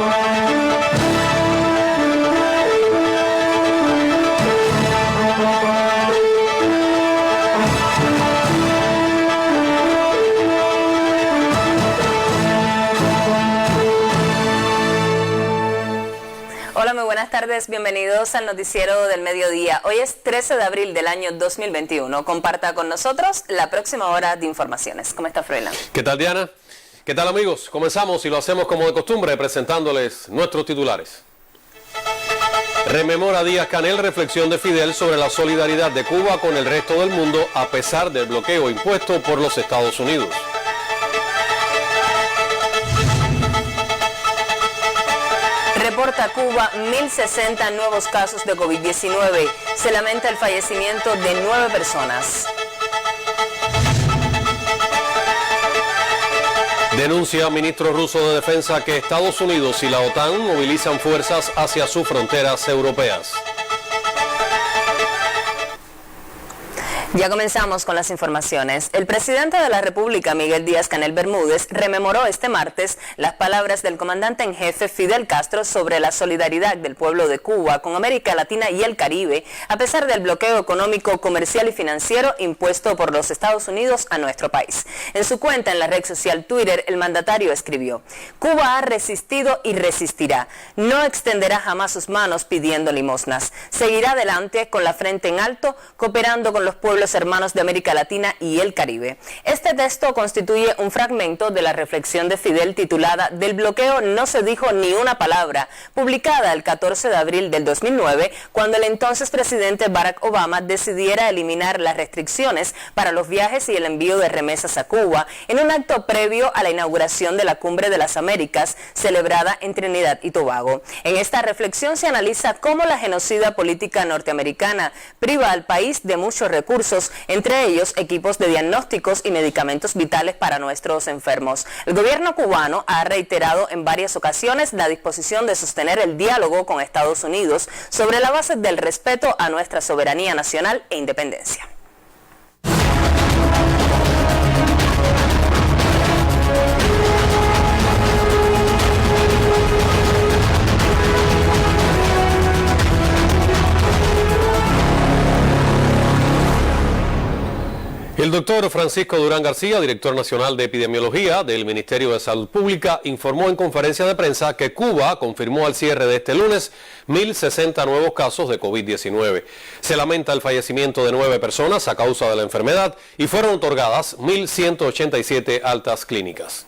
Hola, muy buenas tardes, bienvenidos al noticiero del mediodía. Hoy es 13 de abril del año 2021. Comparta con nosotros la próxima hora de informaciones. ¿Cómo está, Froilán? ¿Qué tal, Diana? ¿Qué tal, amigos? Comenzamos y lo hacemos como de costumbre presentándoles nuestros titulares. Rememora Díaz-Canel reflexión de Fidel sobre la solidaridad de Cuba con el resto del mundo a pesar del bloqueo impuesto por los Estados Unidos. Reporta Cuba 1.060 nuevos casos de COVID-19. Se lamenta el fallecimiento de 9 personas. Denuncia ministro ruso de Defensa que Estados Unidos y la OTAN movilizan fuerzas hacia sus fronteras europeas. Ya comenzamos con las informaciones. El presidente de la República, Miguel Díaz-Canel Bermúdez, rememoró este martes las palabras del comandante en jefe Fidel Castro sobre la solidaridad del pueblo de Cuba con América Latina y el Caribe, a pesar del bloqueo económico, comercial y financiero impuesto por los Estados Unidos a nuestro país. En su cuenta en la red social Twitter, el mandatario escribió: Cuba ha resistido y resistirá. No extenderá jamás sus manos pidiendo limosnas. Seguirá adelante con la frente en alto, cooperando con los pueblos hermanos de América Latina y el Caribe. Este texto constituye un fragmento de la reflexión de Fidel titulada "Del bloqueo no se dijo ni una palabra", publicada el 14 de abril del 2009, cuando el entonces presidente Barack Obama decidiera eliminar las restricciones para los viajes y el envío de remesas a Cuba, en un acto previo a la inauguración de la Cumbre de las Américas, celebrada en Trinidad y Tobago. En esta reflexión se analiza cómo la genocida política norteamericana priva al país de muchos recursos, entre ellos equipos de diagnósticos y medicamentos vitales para nuestros enfermos. El gobierno cubano ha reiterado en varias ocasiones la disposición de sostener el diálogo con Estados Unidos sobre la base del respeto a nuestra soberanía nacional e independencia. El doctor Francisco Durán García, director nacional de epidemiología del Ministerio de Salud Pública, informó en conferencia de prensa que Cuba confirmó al cierre de este lunes 1.060 nuevos casos de COVID-19. Se lamenta el fallecimiento de 9 personas a causa de la enfermedad y fueron otorgadas 1.187 altas clínicas.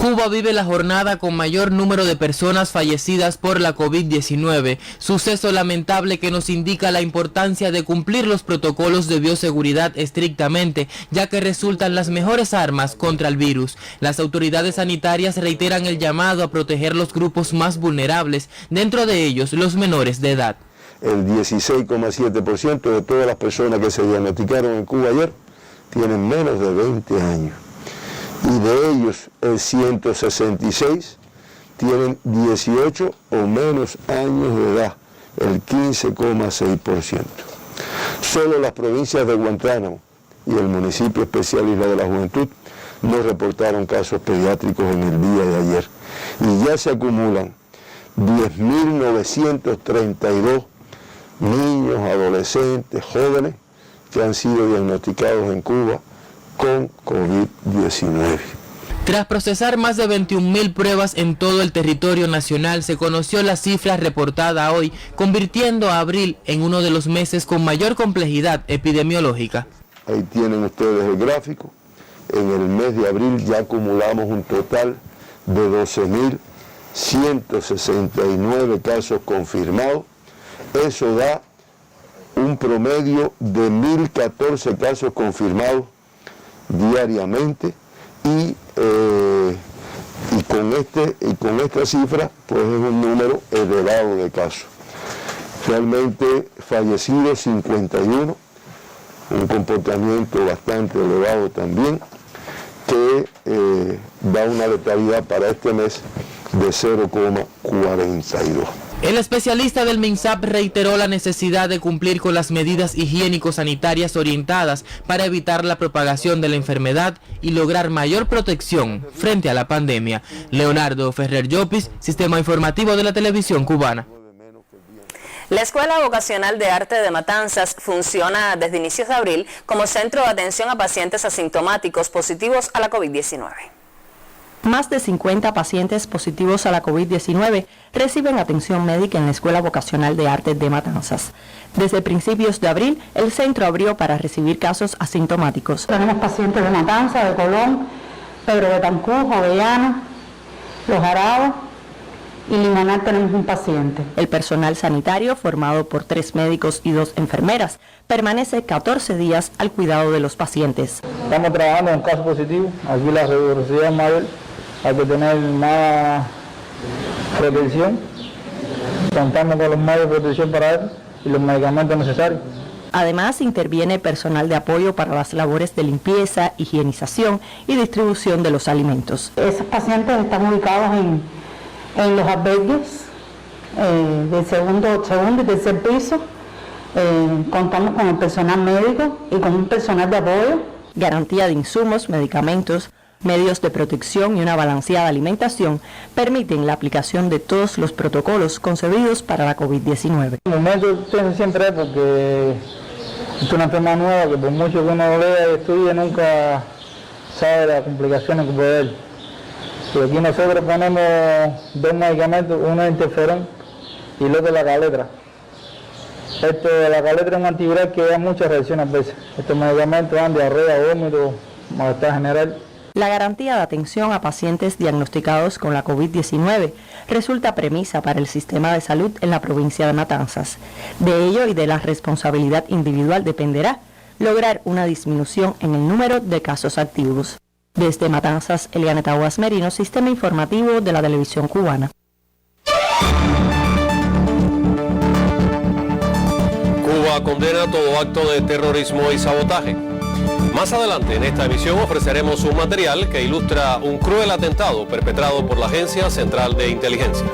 Cuba vive la jornada con mayor número de personas fallecidas por la COVID-19, suceso lamentable que nos indica la importancia de cumplir los protocolos de bioseguridad estrictamente, ya que resultan las mejores armas contra el virus. Las autoridades sanitarias reiteran el llamado a proteger los grupos más vulnerables, dentro de ellos los menores de edad. El 16,7% de todas las personas que se diagnosticaron en Cuba ayer tienen menos de 20 años. Y de ellos el 166 tienen 18 o menos años de edad, el 15,6%. Solo las provincias de Guantánamo y el municipio especial Isla de la Juventud no reportaron casos pediátricos en el día de ayer. Y ya se acumulan 10.932 niños, adolescentes, jóvenes que han sido diagnosticados en Cuba con COVID-19. Tras procesar más de 21.000 pruebas en todo el territorio nacional, se conoció la cifra reportada hoy, convirtiendo a abril en uno de los meses con mayor complejidad epidemiológica. Ahí tienen ustedes el gráfico. En el mes de abril ya acumulamos un total de 12.169 casos confirmados. Eso da un promedio de 1.014 casos confirmados diariamente y con esta cifra pues es un número elevado de casos. Realmente fallecidos 51, un comportamiento bastante elevado también, que da una letalidad para este mes de 0,42. El especialista del MINSAP reiteró la necesidad de cumplir con las medidas higiénico-sanitarias orientadas para evitar la propagación de la enfermedad y lograr mayor protección frente a la pandemia. Leonardo Ferrer Llopis, Sistema Informativo de la Televisión Cubana. La Escuela Vocacional de Arte de Matanzas funciona desde inicios de abril como centro de atención a pacientes asintomáticos positivos a la COVID-19. Más de 50 pacientes positivos a la COVID-19 reciben atención médica en la Escuela Vocacional de Arte de Matanzas. Desde principios de abril, el centro abrió para recibir casos asintomáticos. Tenemos pacientes de Matanzas, de Colón, Pedro Betancur, Jovellanos, Los Arados y Limonar tenemos un paciente. El personal sanitario, formado por 3 médicos y 2 enfermeras, permanece 14 días al cuidado de los pacientes. Estamos trabajando en casos positivos. Aquí la rigurosidad es mayor. Hay que tener más protección, contando con los medios de protección para él y los medicamentos necesarios. Además, interviene personal de apoyo para las labores de limpieza, higienización y distribución de los alimentos. Esos pacientes están ubicados en los albergues del segundo y tercer piso. Contamos con el personal médico y con un personal de apoyo. Garantía de insumos, medicamentos, medios de protección y una balanceada alimentación permiten la aplicación de todos los protocolos concebidos para la COVID-19. El momento siempre es porque es una enfermedad nueva que por mucho que uno lea y estudie nunca sabe las complicaciones que puede haber. Y aquí nosotros ponemos 2 medicamentos, uno es interferón y el otro es la caletra. La caletra es un antiviral que da muchas reacciones a veces. Estos medicamentos dan diarrea, vómito, malestar general. La garantía de atención a pacientes diagnosticados con la COVID-19 resulta premisa para el sistema de salud en la provincia de Matanzas. De ello y de la responsabilidad individual dependerá lograr una disminución en el número de casos activos. Desde Matanzas, Eliana Taguas Merino, Sistema Informativo de la Televisión Cubana. Cuba condena todo acto de terrorismo y sabotaje. Más adelante en esta emisión ofreceremos un material que ilustra un cruel atentado perpetrado por la Agencia Central de Inteligencia.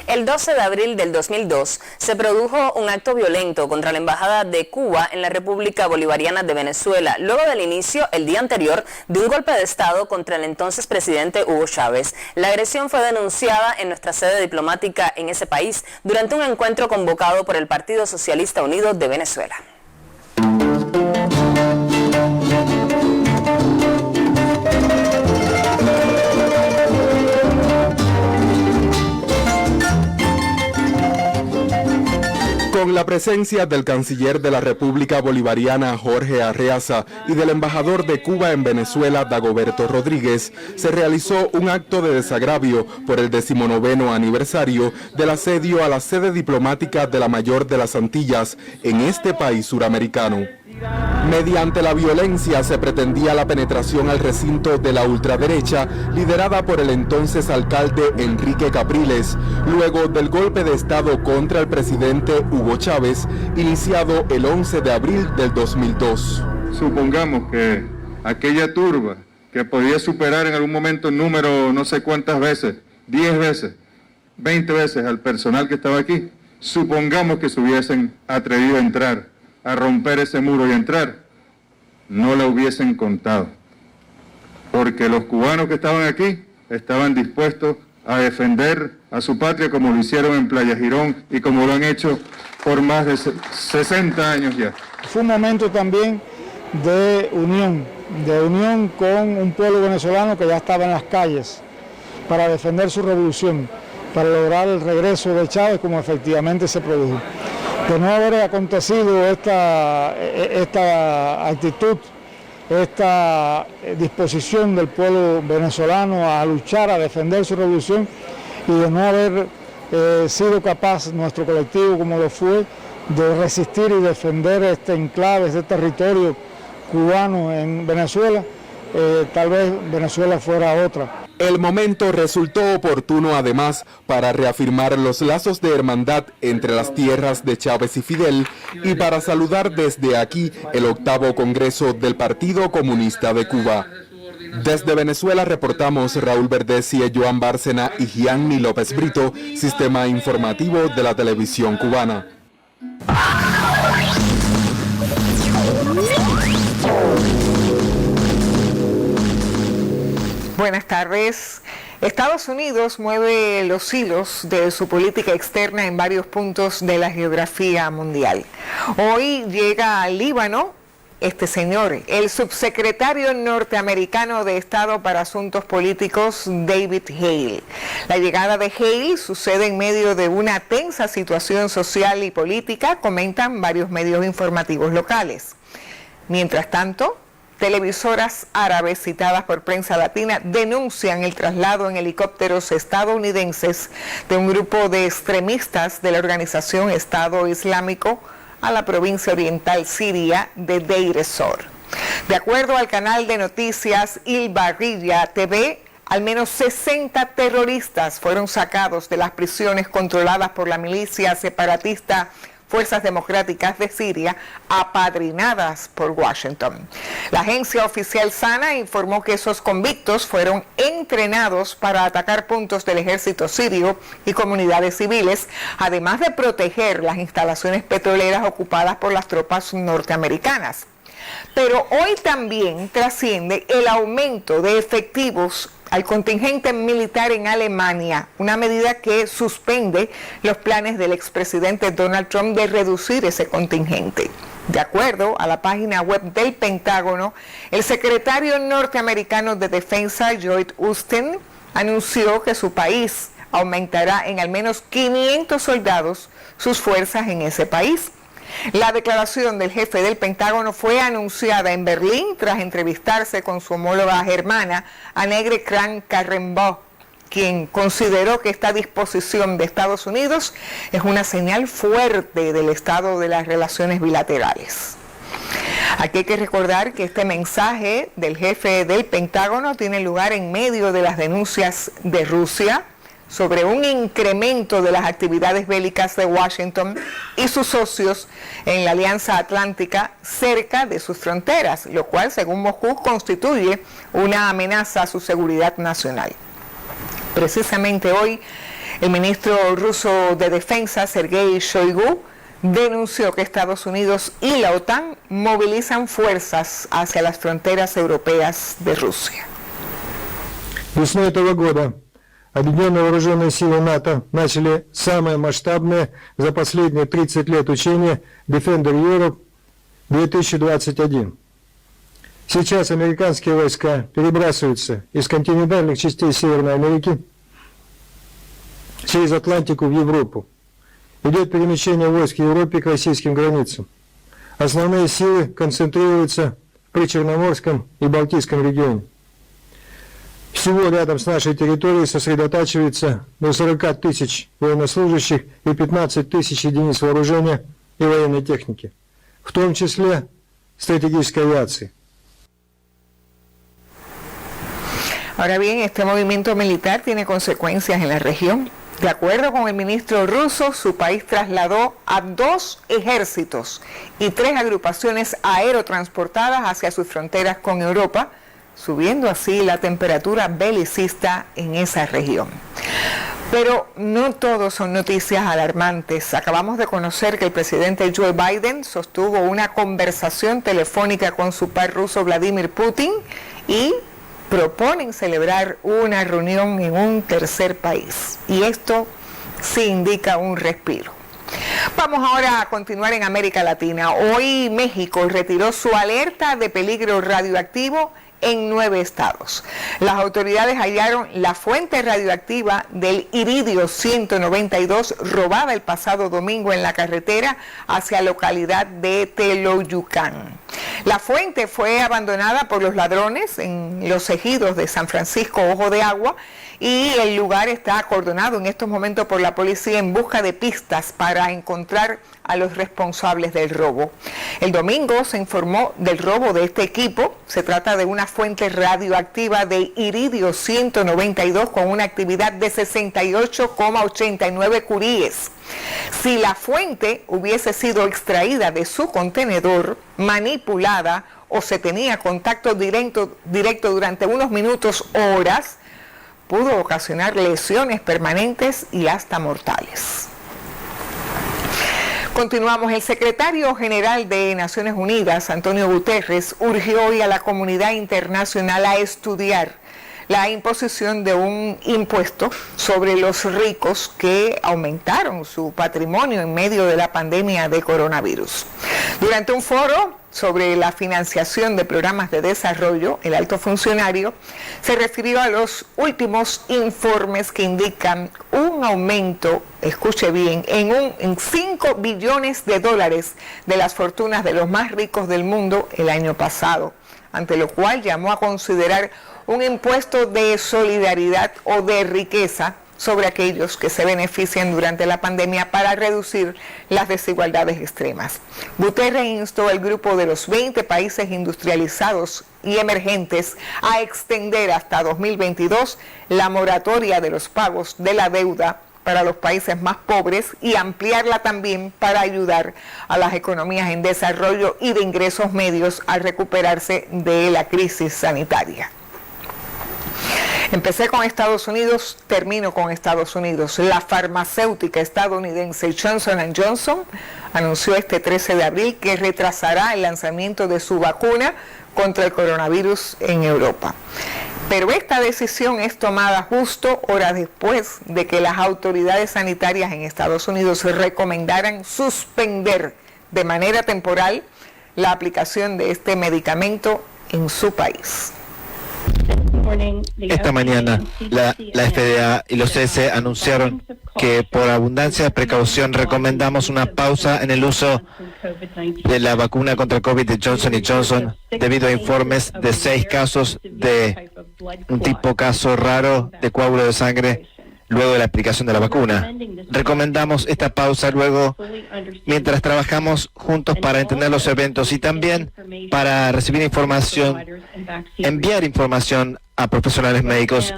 El 12 de abril del 2002 se produjo un acto violento contra la Embajada de Cuba en la República Bolivariana de Venezuela, luego del inicio, el día anterior, de un golpe de Estado contra el entonces presidente Hugo Chávez. La agresión fue denunciada en nuestra sede diplomática en ese país durante un encuentro convocado por el Partido Socialista Unido de Venezuela. Con la presencia del canciller de la República Bolivariana, Jorge Arreaza, y del embajador de Cuba en Venezuela, Dagoberto Rodríguez, se realizó un acto de desagravio por el 19º aniversario del asedio a la sede diplomática de la Mayor de las Antillas en este país suramericano. Mediante la violencia se pretendía la penetración al recinto de la ultraderecha, liderada por el entonces alcalde Enrique Capriles, luego del golpe de Estado contra el presidente Hugo Chávez, iniciado el 11 de abril del 2002. Supongamos que aquella turba que podía superar en algún momento el número no sé cuántas veces, 10 veces, 20 veces al personal que estaba aquí, supongamos que se hubiesen atrevido a entrar, a romper ese muro y entrar, no la hubiesen contado, porque los cubanos que estaban aquí estaban dispuestos a defender a su patria como lo hicieron en Playa Girón y como lo han hecho por más de 60 años ya. Fue un momento también de unión con un pueblo venezolano que ya estaba en las calles para defender su revolución, para lograr el regreso de Chávez como efectivamente se produjo. De no haber acontecido esta actitud, esta disposición del pueblo venezolano a luchar, a defender su revolución, y de no haber sido capaz nuestro colectivo, como lo fue, de resistir y defender este enclave, este territorio cubano en Venezuela, tal vez Venezuela fuera otra. El momento resultó oportuno además para reafirmar los lazos de hermandad entre las tierras de Chávez y Fidel y para saludar desde aquí el 8º Congreso del Partido Comunista de Cuba. Desde Venezuela reportamos Raúl Verdesia, Joan Bárcena y Gianni López Brito, Sistema Informativo de la Televisión Cubana. Buenas tardes. Estados Unidos mueve los hilos de su política externa en varios puntos de la geografía mundial. Hoy llega al Líbano este señor, el subsecretario norteamericano de Estado para Asuntos Políticos, David Hale. La llegada de Hale sucede en medio de una tensa situación social y política, comentan varios medios informativos locales. Mientras tanto, televisoras árabes citadas por prensa latina denuncian el traslado en helicópteros estadounidenses de un grupo de extremistas de la organización Estado Islámico a la provincia oriental siria de Deir ez-Zor. De acuerdo al canal de noticias Il Barriya TV, al menos 60 terroristas fueron sacados de las prisiones controladas por la milicia separatista Fuerzas Democráticas de Siria, apadrinadas por Washington. La agencia oficial SANA informó que esos convictos fueron entrenados para atacar puntos del ejército sirio y comunidades civiles, además de proteger las instalaciones petroleras ocupadas por las tropas norteamericanas. Pero hoy también trasciende el aumento de efectivos al contingente militar en Alemania, una medida que suspende los planes del expresidente Donald Trump de reducir ese contingente. De acuerdo a la página web del Pentágono, el secretario norteamericano de Defensa, Lloyd Austin, anunció que su país aumentará en al menos 500 soldados sus fuerzas en ese país. La declaración del jefe del Pentágono fue anunciada en Berlín tras entrevistarse con su homóloga germana, Annegret Kramp-Karrenbauer, quien consideró que esta disposición de Estados Unidos es una señal fuerte del estado de las relaciones bilaterales. Aquí hay que recordar que este mensaje del jefe del Pentágono tiene lugar en medio de las denuncias de Rusia sobre un incremento de las actividades bélicas de Washington y sus socios en la Alianza Atlántica cerca de sus fronteras, lo cual, según Moscú, constituye una amenaza a su seguridad nacional. Precisamente hoy, el ministro ruso de Defensa, Sergei Shoigu, denunció que Estados Unidos y la OTAN movilizan fuerzas hacia las fronteras europeas de Rusia. Весной этого года Объединенные вооруженные силы НАТО начали самое масштабное за последние 30 лет учение Defender Europe 2021. Сейчас американские войска перебрасываются из континентальных частей Северной Америки через Атлантику в Европу. Идет перемещение войск в Европе к российским границам. Основные силы концентрируются в Причерноморском и Балтийском регионе. Всего рядом с нашей территорией сосредотачивается до 40 тысяч военнослужащих и 15 тысяч единиц вооружения и военной техники, в том числе стратегической авиации. Ahora bien, este movimiento militar tiene consecuencias en la región. De acuerdo con el ministro ruso, su país trasladó a 2 ejércitos y 3 agrupaciones aerotransportadas hacia sus fronteras con Europa, subiendo así la temperatura belicista en esa región. Pero no todos son noticias alarmantes. Acabamos de conocer que el presidente Joe Biden sostuvo una conversación telefónica con su par ruso Vladimir Putin y proponen celebrar una reunión en un tercer país. Y esto sí indica un respiro. Vamos ahora a continuar en América Latina. Hoy México retiró su alerta de peligro radioactivo en 9 estados. Las autoridades hallaron la fuente radioactiva del iridio 192 robada el pasado domingo en la carretera hacia la localidad de Teloyucán. La fuente fue abandonada por los ladrones en los ejidos de San Francisco Ojo de Agua y el lugar está acordonado en estos momentos por la policía en busca de pistas para encontrar a los responsables del robo. El domingo se informó del robo de este equipo. Se trata de una fuente radioactiva de iridio 192 con una actividad de 68,89 curíes. Si la fuente hubiese sido extraída de su contenedor, manipulada o se tenía contacto directo durante unos minutos o horas, pudo ocasionar lesiones permanentes y hasta mortales. Continuamos. El secretario general de Naciones Unidas, Antonio Guterres, urgió hoy a la comunidad internacional a estudiar la imposición de un impuesto sobre los ricos que aumentaron su patrimonio en medio de la pandemia de coronavirus. Durante un foro sobre la financiación de programas de desarrollo, el alto funcionario se refirió a los últimos informes que indican un aumento, escuche bien, en 5 billones de dólares de las fortunas de los más ricos del mundo el año pasado, ante lo cual llamó a considerar un impuesto de solidaridad o de riqueza sobre aquellos que se benefician durante la pandemia para reducir las desigualdades extremas. Guterres instó al grupo de los 20 países industrializados y emergentes a extender hasta 2022 la moratoria de los pagos de la deuda para los países más pobres y ampliarla también para ayudar a las economías en desarrollo y de ingresos medios a recuperarse de la crisis sanitaria. Empecé con Estados Unidos, termino con Estados Unidos. La farmacéutica estadounidense Johnson & Johnson anunció este 13 de abril que retrasará el lanzamiento de su vacuna contra el coronavirus en Europa. Pero esta decisión es tomada justo horas después de que las autoridades sanitarias en Estados Unidos recomendaran suspender de manera temporal la aplicación de este medicamento en su país. Esta mañana la FDA y los CDC anunciaron que por abundancia de precaución recomendamos una pausa en el uso de la vacuna contra el COVID de Johnson & Johnson debido a informes de 6 casos de un tipo caso raro de coágulo de sangre luego de la aplicación de la vacuna. Recomendamos esta pausa luego mientras trabajamos juntos para entender los eventos y también para recibir información, enviar información a profesionales médicos.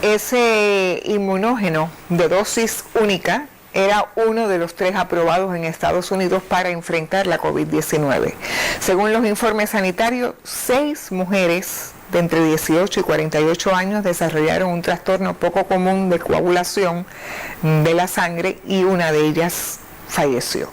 Ese inmunógeno de dosis única era uno de los 3 aprobados en Estados Unidos para enfrentar la COVID-19. Según los informes sanitarios, 6 mujeres de entre 18 y 48 años desarrollaron un trastorno poco común de coagulación de la sangre y una de ellas falleció.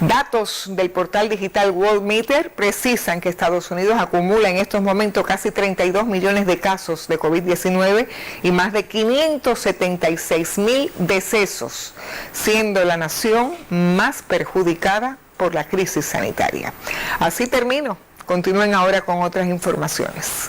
Datos del portal digital Worldometer precisan que Estados Unidos acumula en estos momentos casi 32 millones de casos de COVID-19 y más de 576,000 decesos, siendo la nación más perjudicada por la crisis sanitaria. Así termino. Continúen ahora con otras informaciones.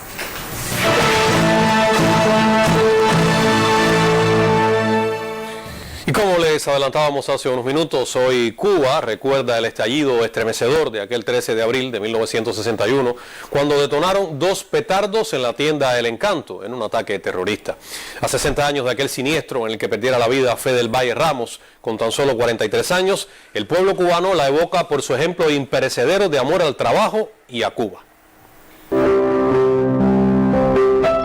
Y como les adelantábamos hace unos minutos, hoy Cuba recuerda el estallido estremecedor de aquel 13 de abril de 1961, cuando detonaron 2 petardos en la tienda El Encanto, en un ataque terrorista. A 60 años de aquel siniestro en el que perdiera la vida Fe del Valle Ramos, con tan solo 43 años, el pueblo cubano la evoca por su ejemplo imperecedero de amor al trabajo y a Cuba.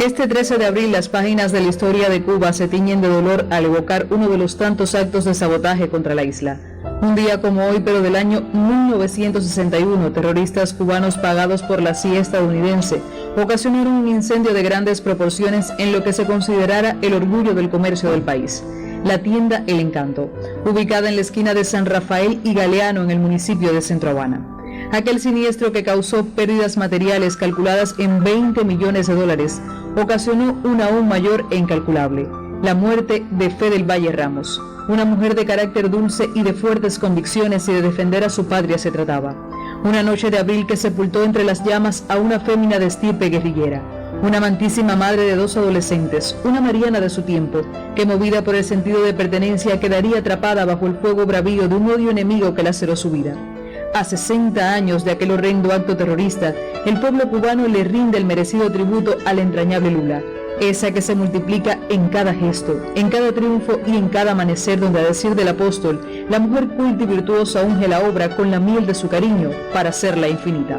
Este 13 de abril las páginas de la historia de Cuba se tiñen de dolor al evocar uno de los tantos actos de sabotaje contra la isla. Un día como hoy, pero del año 1961, terroristas cubanos pagados por la CIA estadounidense ocasionaron un incendio de grandes proporciones en lo que se considerara el orgullo del comercio del país, la tienda El Encanto, ubicada en la esquina de San Rafael y Galeano en el municipio de Centro Habana. Aquel siniestro que causó pérdidas materiales calculadas en 20 millones de dólares ocasionó una aún mayor e incalculable, la muerte de Fe del Valle Ramos, una mujer de carácter dulce y de fuertes convicciones y de defender a su patria se trataba. Una noche de abril que sepultó entre las llamas a una fémina de estirpe guerrillera, una amantísima madre de 2 adolescentes, una Mariana de su tiempo, que movida por el sentido de pertenencia quedaría atrapada bajo el fuego bravío de un odio enemigo que laceró su vida. A 60 años de aquel horrendo acto terrorista, el pueblo cubano le rinde el merecido tributo al entrañable Lula, esa que se multiplica en cada gesto, en cada triunfo y en cada amanecer donde, a decir del apóstol, la mujer culta y virtuosa unge la obra con la miel de su cariño para hacerla infinita.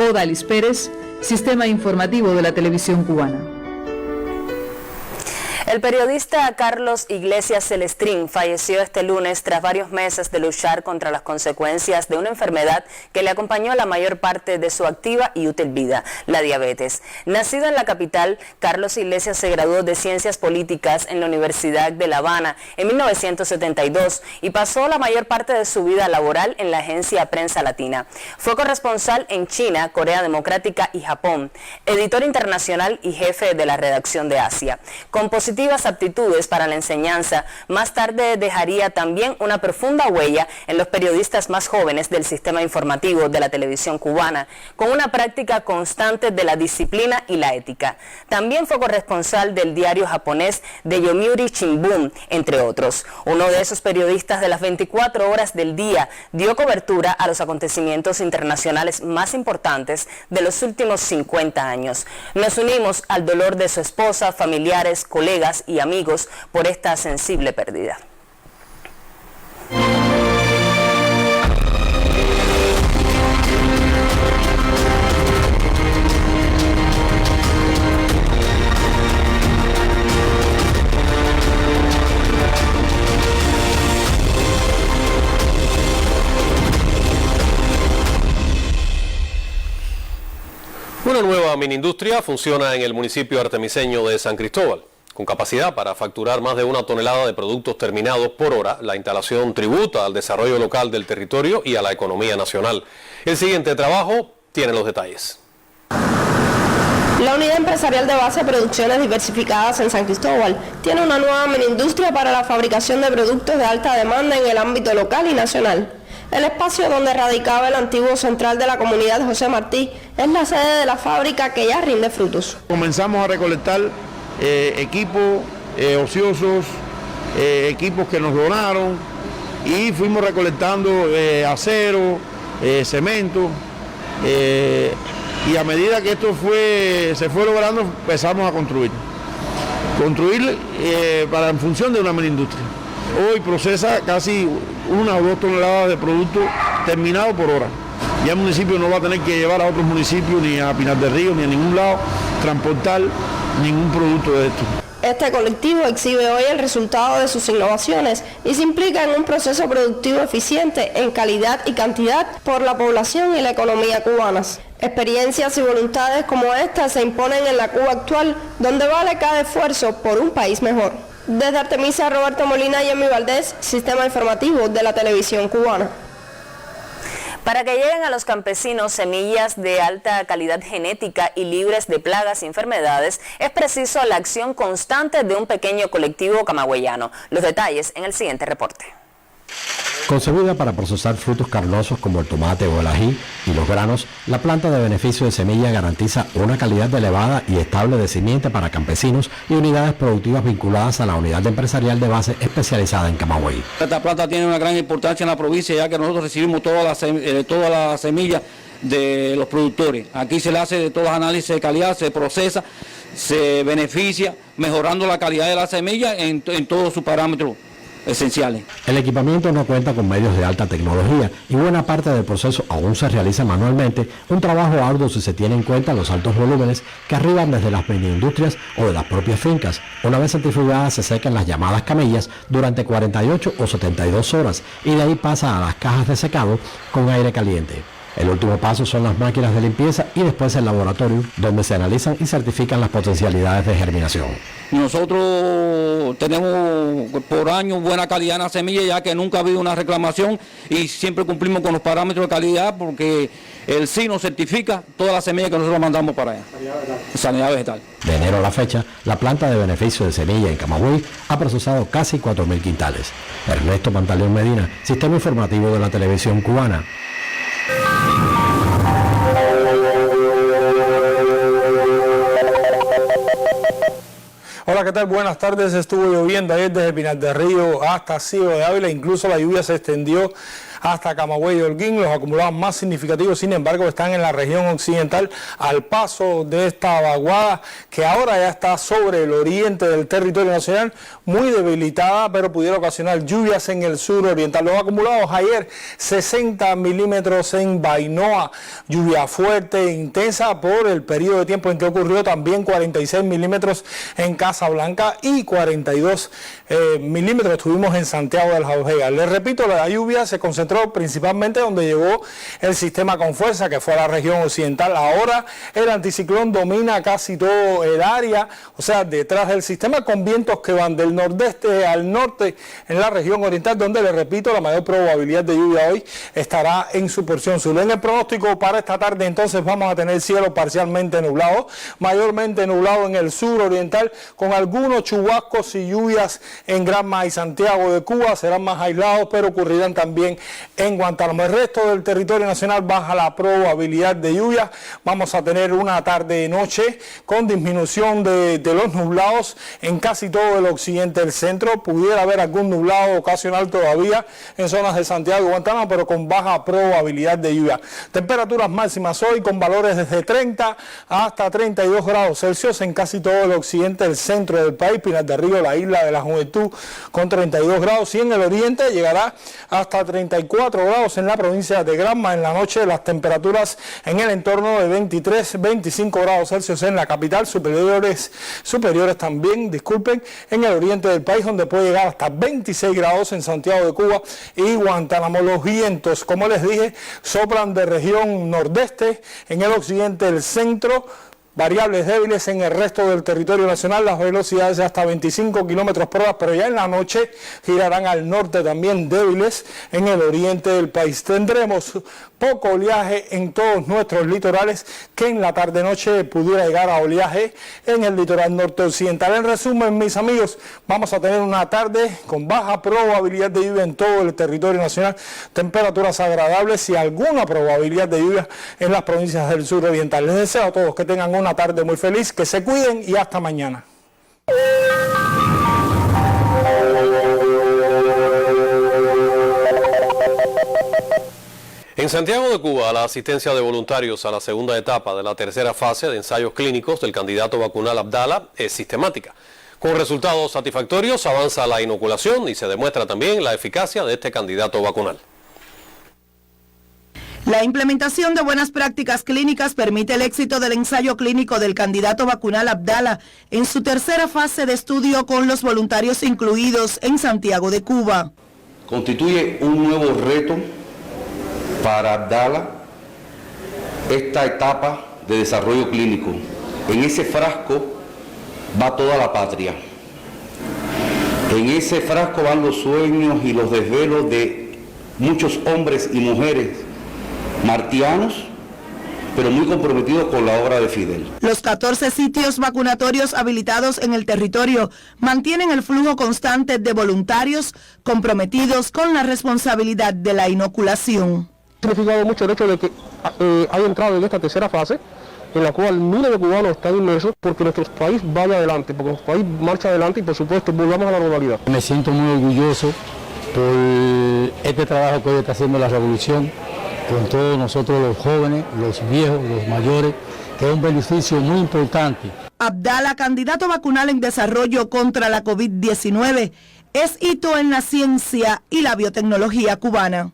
Odalis Pérez, Sistema Informativo de la Televisión Cubana. El periodista Carlos Iglesias Celestrín falleció este lunes tras varios meses de luchar contra las consecuencias de una enfermedad que le acompañó la mayor parte de su activa y útil vida, la diabetes. Nacido en la capital, Carlos Iglesias se graduó de Ciencias Políticas en la Universidad de La Habana en 1972 y pasó la mayor parte de su vida laboral en la agencia Prensa Latina. Fue corresponsal en China, Corea Democrática y Japón, editor internacional y jefe de la redacción de Asia. Con positivas aptitudes para la enseñanza, más tarde dejaría también una profunda huella en los periodistas más jóvenes del sistema informativo de la televisión cubana, con una práctica constante de la disciplina y la ética. También fue corresponsal del diario japonés de Yomiuri Shimbun, entre otros. Uno de esos periodistas de las 24 horas del día dio cobertura a los acontecimientos internacionales más importantes de los últimos 50 años. Nos unimos al dolor de su esposa, familiares, colegas y amigos por esta sensible pérdida. Una nueva miniindustria funciona en el municipio artemiseño de San Cristóbal. Con capacidad para facturar más de 1 tonelada de productos terminados por hora, la instalación tributa al desarrollo local del territorio y a la economía nacional. El siguiente trabajo tiene los detalles. La unidad empresarial de base de producciones diversificadas en San Cristóbal tiene una nueva miniindustria para la fabricación de productos de alta demanda en el ámbito local y nacional. El espacio donde radicaba el antiguo central de la comunidad José Martí es la sede de la fábrica que ya rinde frutos. Comenzamos a recolectar equipos ociosos, equipos que nos donaron, y fuimos recolectando acero, cemento, y a medida que esto se fue logrando, empezamos a construir para en función de una miniindustria. Hoy procesa casi 1 o 2 toneladas de producto terminado por hora. Ya el municipio no va a tener que llevar a otros municipios, ni a Pinar del Río, ni a ningún lado, transportar ningún producto de esto. Este colectivo exhibe hoy el resultado de sus innovaciones y se implica en un proceso productivo eficiente en calidad y cantidad por la población y la economía cubanas. Experiencias y voluntades como esta se imponen en la Cuba actual, donde vale cada esfuerzo por un país mejor. Desde Artemisa, Roberto Molina y Emi Valdés, Sistema Informativo de la Televisión Cubana. Para que lleguen a los campesinos semillas de alta calidad genética y libres de plagas y enfermedades, es preciso la acción constante de un pequeño colectivo camagüeyano. Los detalles en el siguiente reporte. Concebida para procesar frutos carnosos como el tomate o el ají y los granos, la planta de beneficio de semilla garantiza una calidad elevada y estable de simiente para campesinos y unidades productivas vinculadas a la unidad empresarial de base especializada en Camagüey. Esta planta tiene una gran importancia en la provincia, ya que nosotros recibimos toda la semilla de los productores. Aquí se le hace de todos los análisis de calidad, se procesa, se beneficia, mejorando la calidad de la semilla en todos sus parámetros esenciales. El equipamiento no cuenta con medios de alta tecnología y buena parte del proceso aún se realiza manualmente, un trabajo arduo si se tiene en cuenta los altos volúmenes que arriban desde las mini-industrias o de las propias fincas. Una vez centrifugadas se secan las llamadas camillas durante 48 o 72 horas y de ahí pasa a las cajas de secado con aire caliente. El último paso son las máquinas de limpieza y después el laboratorio, donde se analizan y certifican las potencialidades de germinación. Nosotros tenemos por año buena calidad en la semilla, ya que nunca ha habido una reclamación y siempre cumplimos con los parámetros de calidad, porque el SIN nos certifica toda la semilla que nosotros mandamos para allá. Sanidad vegetal. De enero a la fecha, la planta de beneficio de semilla en Camagüey ha procesado casi 4.000 quintales. Ernesto Pantaleón Medina, Sistema Informativo de la Televisión Cubana. Hola, ¿qué tal? Buenas tardes. Estuvo lloviendo ayer desde Pinar del Río hasta Ciego de Ávila. Incluso la lluvia se extendió hasta Camagüey y Holguín. Los acumulados más significativos, sin embargo, están en la región occidental, al paso de esta vaguada que ahora ya está sobre el oriente del territorio nacional, muy debilitada, pero pudiera ocasionar lluvias en el sur oriental. Los acumulados ayer, 60 milímetros en Bainoa, lluvia fuerte e intensa por el periodo de tiempo en que ocurrió, también 46 milímetros en Casablanca y 42 milímetros tuvimos en Santiago del Jaujega. Les repito, la lluvia se concentró principalmente donde llegó el sistema con fuerza, que fue la región occidental. Ahora el anticiclón domina casi todo el área, o sea, detrás del sistema, con vientos que van del nordeste al norte en la región oriental, donde, les repito, la mayor probabilidad de lluvia hoy estará en su porción sur. En el pronóstico para esta tarde, entonces, vamos a tener cielo parcialmente nublado, mayormente nublado en el sur oriental, con algunos chubascos y lluvias en Granma y Santiago de Cuba. Serán más aislados, pero ocurrirán también en Guantánamo. El resto del territorio nacional baja la probabilidad de lluvia. Vamos a tener una tarde-noche con disminución de los nublados en casi todo el occidente del centro. Pudiera haber algún nublado ocasional todavía en zonas de Santiago y Guantánamo, pero con baja probabilidad de lluvia. Temperaturas máximas hoy con valores desde 30 hasta 32 grados Celsius en casi todo el occidente del centro del país. Pinar del Río, la isla de la Juventud, con 32 grados, y en el oriente llegará hasta 34 grados en la provincia de Granma. En la noche las temperaturas en el entorno de 23-25 grados Celsius en la capital, superiores también, en el oriente del país, donde puede llegar hasta 26 grados en Santiago de Cuba y Guantánamo. Los vientos, como les dije, soplan de región nordeste en el occidente del centro, variables débiles en el resto del territorio nacional, las velocidades de hasta 25 kilómetros por hora, pero ya en la noche girarán al norte, también débiles en el oriente del país. Tendremos poco oleaje en todos nuestros litorales, que en la tarde-noche pudiera llegar a oleaje en el litoral norte occidental. En resumen, mis amigos, vamos a tener una tarde con baja probabilidad de lluvia en todo el territorio nacional, temperaturas agradables y alguna probabilidad de lluvia en las provincias del sur oriental. Les deseo a todos que tengan una tarde muy feliz, que se cuiden y hasta mañana. En Santiago de Cuba, la asistencia de voluntarios a la segunda etapa de la tercera fase de ensayos clínicos del candidato vacunal Abdala es sistemática. Con resultados satisfactorios avanza la inoculación y se demuestra también la eficacia de este candidato vacunal. La implementación de buenas prácticas clínicas permite el éxito del ensayo clínico del candidato vacunal Abdala en su tercera fase de estudio, con los voluntarios incluidos en Santiago de Cuba. Constituye un nuevo reto para Abdala esta etapa de desarrollo clínico. En ese frasco va toda la patria. En ese frasco van los sueños y los desvelos de muchos hombres y mujeres martianos, pero muy comprometidos con la obra de Fidel. Los 14 sitios vacunatorios habilitados en el territorio mantienen el flujo constante de voluntarios comprometidos con la responsabilidad de la inoculación. Ha significado mucho el hecho de que haya entrado en esta tercera fase, en la cual miles de cubanos están inmersos, porque nuestro país vaya adelante, porque nuestro país marcha adelante y, por supuesto, volvamos a la normalidad. Me siento muy orgulloso por este trabajo que hoy está haciendo la revolución, con todos nosotros los jóvenes, los viejos, los mayores, que es un beneficio muy importante. Abdala, candidato vacunal en desarrollo contra la COVID-19, es hito en la ciencia y la biotecnología cubana.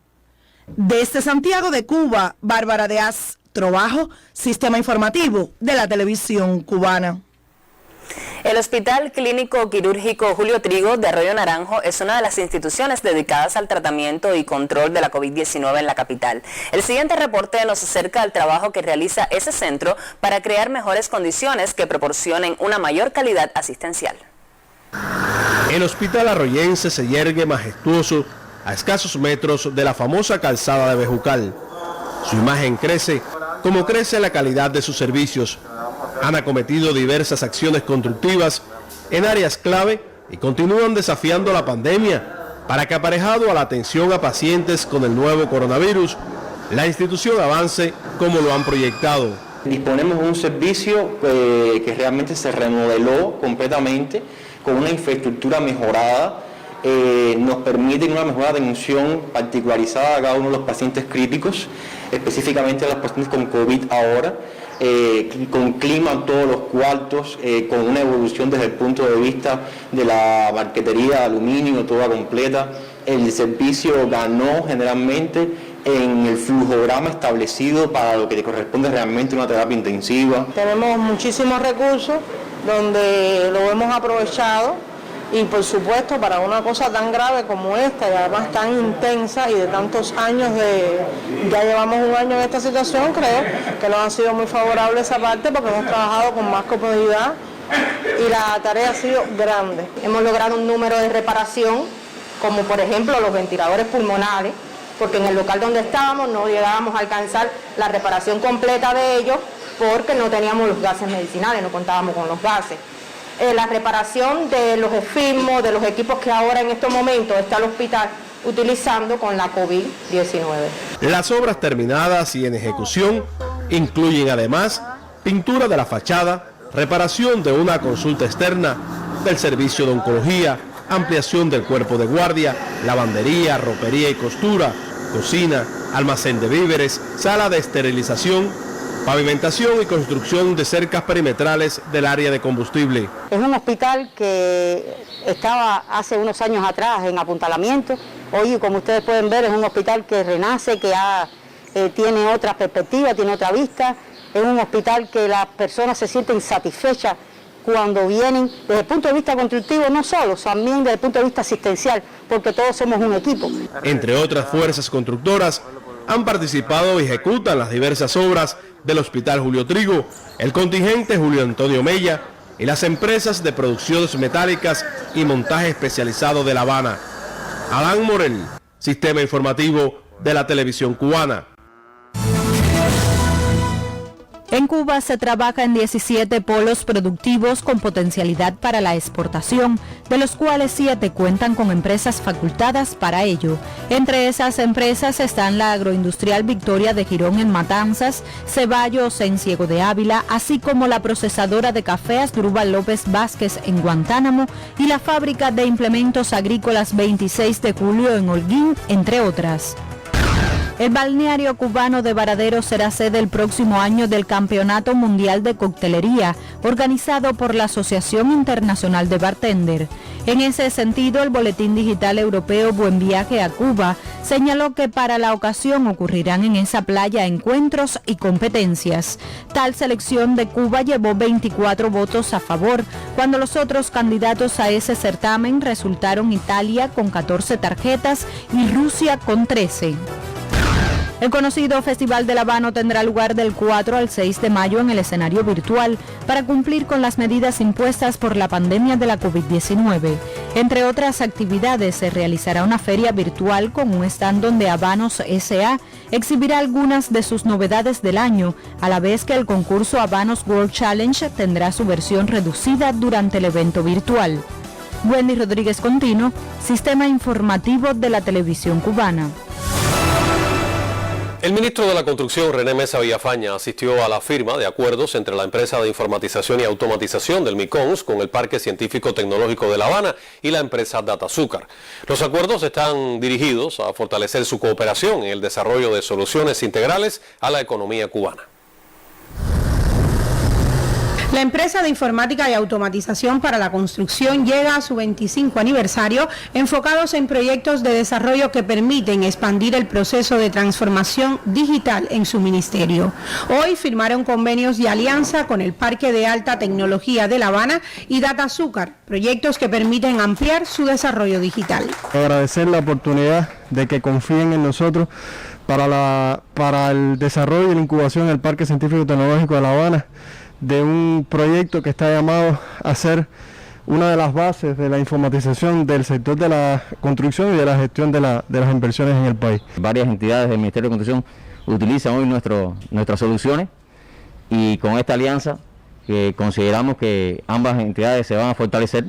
Desde Santiago de Cuba, Bárbara Deaz, Trabajo, Sistema Informativo de la Televisión Cubana. El Hospital Clínico Quirúrgico Julio Trigo de Arroyo Naranjo es una de las instituciones dedicadas al tratamiento y control de la COVID-19 en la capital. El siguiente reporte nos acerca al trabajo que realiza ese centro para crear mejores condiciones que proporcionen una mayor calidad asistencial. El hospital arroyense se yergue majestuoso a escasos metros de la famosa calzada de Bejucal. Su imagen crece como crece la calidad de sus servicios. Han acometido diversas acciones constructivas en áreas clave y continúan desafiando la pandemia para que, aparejado a la atención a pacientes con el nuevo coronavirus, la institución avance como lo han proyectado. Disponemos de un servicio que realmente se remodeló completamente, con una infraestructura mejorada, nos permiten una mejor atención particularizada a cada uno de los pacientes críticos, específicamente a los pacientes con COVID ahora, con clima en todos los cuartos, con una evolución desde el punto de vista de la marquetería de aluminio toda completa. El servicio ganó generalmente en el flujograma establecido para lo que le corresponde realmente una terapia intensiva. Tenemos muchísimos recursos donde lo hemos aprovechado y por supuesto para una cosa tan grave como esta y además tan intensa y de tantos años ya llevamos un año en esta situación, creo que nos ha sido muy favorable esa parte porque hemos trabajado con más comodidad y la tarea ha sido grande. Hemos logrado un número de reparación, como por ejemplo los ventiladores pulmonares, porque en el local donde estábamos no llegábamos a alcanzar la reparación completa de ellos porque no teníamos los gases medicinales, no contábamos con los gases. La reparación de los EFIMO, de los equipos que ahora en estos momentos está el hospital utilizando con la COVID-19. Las obras terminadas y en ejecución incluyen además pintura de la fachada, reparación de una consulta externa, del servicio de oncología, ampliación del cuerpo de guardia, lavandería, ropería y costura, cocina, almacén de víveres, sala de esterilización, pavimentación y construcción de cercas perimetrales del área de combustible. Es un hospital que estaba hace unos años atrás en apuntalamiento. Hoy, como ustedes pueden ver, es un hospital que renace, que tiene otra perspectiva, tiene otra vista. Es un hospital que las personas se sienten satisfechas cuando vienen desde el punto de vista constructivo, no solo, también desde el punto de vista asistencial, porque todos somos un equipo. Entre otras fuerzas constructoras, han participado y ejecutan las diversas obras del Hospital Julio Trigo, el contingente Julio Antonio Mella y las empresas de producciones metálicas y montaje especializado de La Habana. Adán Morel, Sistema Informativo de la Televisión Cubana. En Cuba se trabaja en 17 polos productivos con potencialidad para la exportación, de los cuales 7 cuentan con empresas facultadas para ello. Entre esas empresas están la agroindustrial Victoria de Girón en Matanzas, Ceballos en Ciego de Ávila, así como la procesadora de café Asdrúbal López Vázquez en Guantánamo y la fábrica de implementos agrícolas 26 de Julio en Holguín, entre otras. El balneario cubano de Varadero será sede el próximo año del Campeonato Mundial de Coctelería, organizado por la Asociación Internacional de Bartender. En ese sentido, el Boletín Digital Europeo Buen Viaje a Cuba señaló que para la ocasión ocurrirán en esa playa encuentros y competencias. Tal selección de Cuba llevó 24 votos a favor, cuando los otros candidatos a ese certamen resultaron Italia con 14 tarjetas y Rusia con 13. El conocido Festival del Habano tendrá lugar del 4 al 6 de mayo en el escenario virtual para cumplir con las medidas impuestas por la pandemia de la COVID-19. Entre otras actividades, se realizará una feria virtual con un stand donde Habanos S.A. exhibirá algunas de sus novedades del año, a la vez que el concurso Habanos World Challenge tendrá su versión reducida durante el evento virtual. Wendy Rodríguez Contino, Sistema Informativo de la Televisión Cubana. El ministro de la Construcción, René Mesa Villafaña, asistió a la firma de acuerdos entre la empresa de informatización y automatización del MICONS con el Parque Científico Tecnológico de La Habana y la empresa DataZúcar. Los acuerdos están dirigidos a fortalecer su cooperación en el desarrollo de soluciones integrales a la economía cubana. La empresa de informática y automatización para la construcción llega a su 25 aniversario, enfocados en proyectos de desarrollo que permiten expandir el proceso de transformación digital en su ministerio. Hoy firmaron convenios de alianza con el Parque de Alta Tecnología de La Habana y DataZúcar, proyectos que permiten ampliar su desarrollo digital. Agradecer la oportunidad de que confíen en nosotros para el desarrollo y la incubación del Parque Científico Tecnológico de La Habana, de un proyecto que está llamado a ser una de las bases de la informatización del sector de la construcción y de la gestión de las inversiones en el país. Varias entidades del Ministerio de Construcción utilizan hoy nuestras soluciones, y con esta alianza consideramos que ambas entidades se van a fortalecer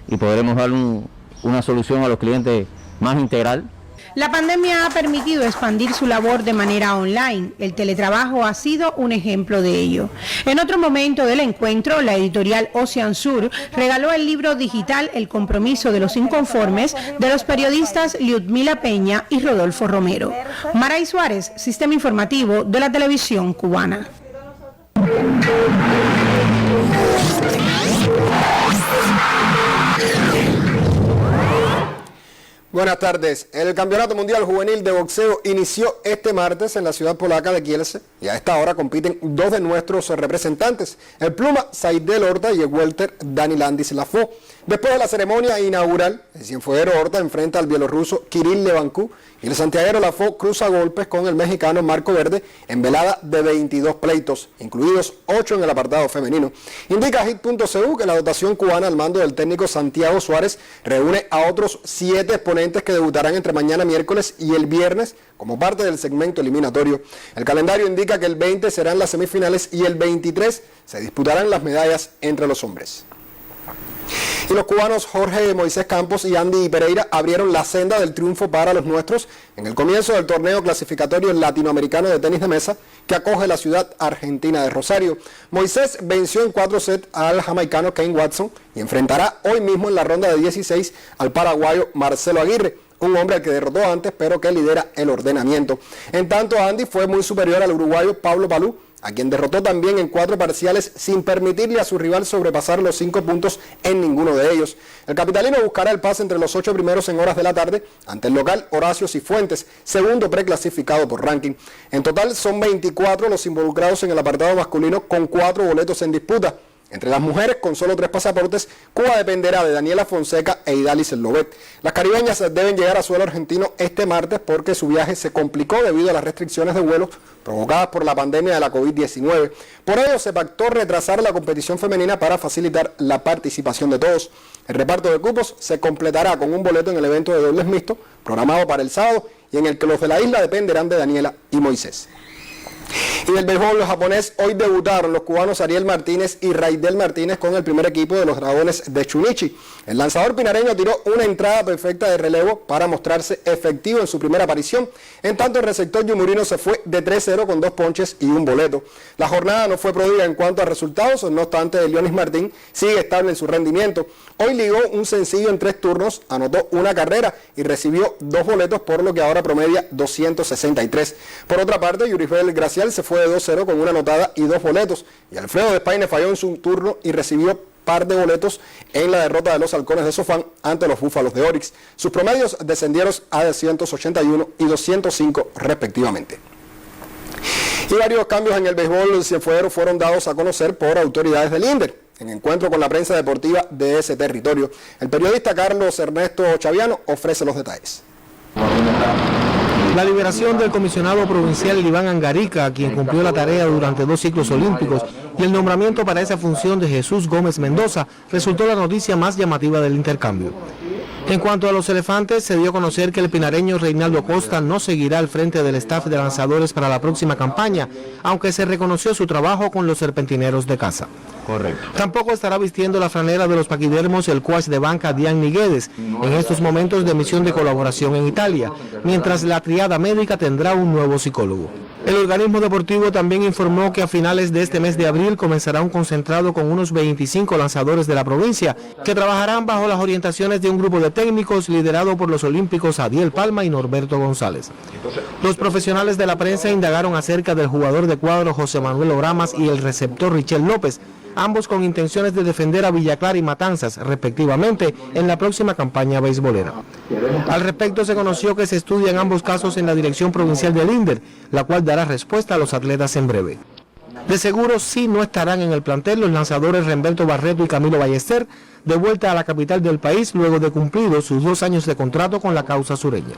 y podremos dar una solución a los clientes más integral. La pandemia ha permitido expandir su labor de manera online. El teletrabajo ha sido un ejemplo de ello. En otro momento del encuentro, la editorial Ocean Sur regaló el libro digital El compromiso de los inconformes de los periodistas Liudmila Peña y Rodolfo Romero. Maray Suárez, Sistema Informativo de la Televisión Cubana. Buenas tardes. El Campeonato Mundial Juvenil de Boxeo inició este martes en la ciudad polaca de Kielce y a esta hora compiten dos de nuestros representantes, el pluma Saidel Horta y el welter Dani Landis Lafo. Después de la ceremonia inaugural, el cienfueguero Horta enfrenta al bielorruso Kirill Levankú y el santiaguero Lafo cruza golpes con el mexicano Marco Verde en velada de 22 pleitos, incluidos 8 en el apartado femenino. Indica Hit.cu que la dotación cubana al mando del técnico Santiago Suárez reúne a otros 7 exponentes que debutarán entre mañana miércoles y el viernes como parte del segmento eliminatorio. El calendario indica que el 20 serán las semifinales y el 23 se disputarán las medallas entre los hombres. Y los cubanos Jorge Moisés Campos y Andy Pereira abrieron la senda del triunfo para los nuestros en el comienzo del torneo clasificatorio latinoamericano de tenis de mesa que acoge la ciudad argentina de Rosario. Moisés venció en 4 sets al jamaicano Kane Watson y enfrentará hoy mismo en la ronda de 16 al paraguayo Marcelo Aguirre, un hombre al que derrotó antes pero que lidera el ordenamiento. En tanto, Andy fue muy superior al uruguayo Pablo Palú, a quien derrotó también en 4 parciales sin permitirle a su rival sobrepasar los 5 puntos en ninguno de ellos. El capitalino buscará el pase entre los 8 primeros en horas de la tarde ante el local Horacio Cifuentes, segundo preclasificado por ranking. En total son 24 los involucrados en el apartado masculino con 4 boletos en disputa. Entre las mujeres, con solo 3 pasaportes, Cuba dependerá de Daniela Fonseca e Idalis Lobet. Las caribeñas deben llegar a suelo argentino este martes porque su viaje se complicó debido a las restricciones de vuelos provocadas por la pandemia de la COVID-19. Por ello, se pactó retrasar la competición femenina para facilitar la participación de todos. El reparto de cupos se completará con un boleto en el evento de dobles mixto, programado para el sábado, y en el que los de la isla dependerán de Daniela y Moisés. Y del béisbol japonés, hoy debutaron los cubanos Ariel Martínez y Raidel Martínez con el primer equipo de los Dragones de Chunichi. El lanzador pinareño tiró una entrada perfecta de relevo para mostrarse efectivo en su primera aparición. En tanto, el receptor Yumurino se fue de 3-0 con 2 ponches y un boleto. La jornada no fue prodiga en cuanto a resultados, no obstante, Leonis Martín sigue estable en su rendimiento. Hoy ligó un sencillo en 3 turnos, anotó una carrera y recibió 2 boletos, por lo que ahora promedia 263. Por otra parte, Yurifel Gracial se fue de 2-0 con una anotada y 2 boletos. Y Alfredo Despaine falló en su turno y recibió par de boletos en la derrota de los Halcones de Sofán ante los Búfalos de Orix. Sus promedios descendieron a 281 y 205 respectivamente. Y varios cambios en el béisbol cienfueguero fueron dados a conocer por autoridades del INDER en encuentro con la prensa deportiva de ese territorio. El periodista Carlos Ernesto Chaviano ofrece los detalles. La liberación del comisionado provincial Iván Angarica, quien cumplió la tarea durante 2 ciclos olímpicos, y el nombramiento para esa función de Jesús Gómez Mendoza resultó la noticia más llamativa del intercambio. En cuanto a los elefantes, se dio a conocer que el pinareño Reinaldo Costa no seguirá al frente del staff de lanzadores para la próxima campaña, aunque se reconoció su trabajo con los serpentineros de casa. Correcto. Tampoco estará vistiendo la franela de los paquidermos el coach de banca Dian Miguedes en estos momentos de misión de colaboración en Italia, mientras la triada médica tendrá un nuevo psicólogo. El organismo deportivo también informó que a finales de este mes de abril comenzará un concentrado con unos 25 lanzadores de la provincia que trabajarán bajo las orientaciones de un grupo de técnicos liderado por los olímpicos Adiel Palma y Norberto González. Los profesionales de la prensa indagaron acerca del jugador de cuadro José Manuel Oramas y el receptor Richel López, ambos con intenciones de defender a Villa Clara y Matanzas, respectivamente, en la próxima campaña beisbolera. Al respecto, se conoció que se estudian ambos casos en la dirección provincial del INDER, la cual dará respuesta a los atletas en breve. De seguro sí no estarán en el plantel los lanzadores Remberto Barreto y Camilo Ballester, de vuelta a la capital del país luego de cumplidos sus 2 años de contrato con la causa sureña.